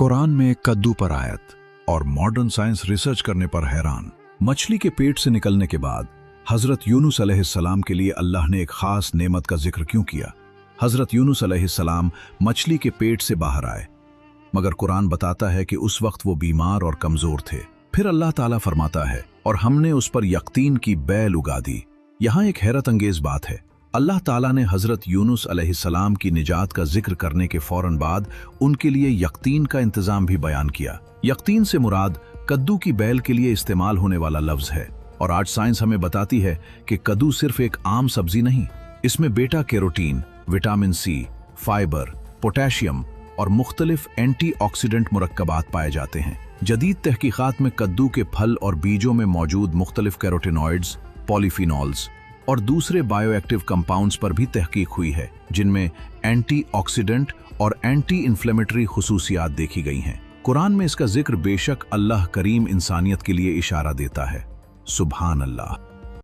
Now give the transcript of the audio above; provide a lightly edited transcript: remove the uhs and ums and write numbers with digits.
कुरान में कद्दू पर आयत और मॉडर्न साइंस रिसर्च करने पर हैरान। मछली के पेट से निकलने के बाद हजरत यूनुस अलैहिस्सलाम के लिए अल्लाह ने एक खास नेमत का जिक्र क्यों किया? हजरत यूनुस अलैहिस्सलाम मछली के पेट से बाहर आए, मगर कुरान बताता है कि उस वक्त वो बीमार और कमजोर थे। फिर अल्लाह ताला फरमाता है, और हमने उस पर यकीन की बैल उगा दी। यहाँ एक हैरत अंगेज बात है। अल्लाह ताला ने हजरत यूनुस अलैहिस्सलाम की निजात का जिक्र करने के फौरन बाद उनके लिए यकीन का इंतजाम भी बयान किया। यकीन से मुराद कद्दू की बैल के लिए इस्तेमाल होने वाला लफ्ज है, और आज साइंस हमें बताती है कि कद्दू सिर्फ एक आम सब्जी नहीं, इसमें beta carotene, vitamin C, fibre, potassium और मुख्तलिफ एंटीऑक्सीडेंट मुरक्कबात पाए जाते हैं। जदीद तहकीकात में कद्दू के फल और बीजों में मौजूद मुख्तलिफ कैरोटिनॉइड्स, पॉलीफिनॉल्स और दूसरे बायोएक्टिव कंपाउंड्स पर भी तहकीक हुई है, जिनमें एंटीऑक्सीडेंट और एंटी इन्फ्लेमेटरी खुसूसियात देखी गई हैं। कुरान में इसका जिक्र बेशक अल्लाह करीम इंसानियत के लिए इशारा देता है। सुभान अल्लाह।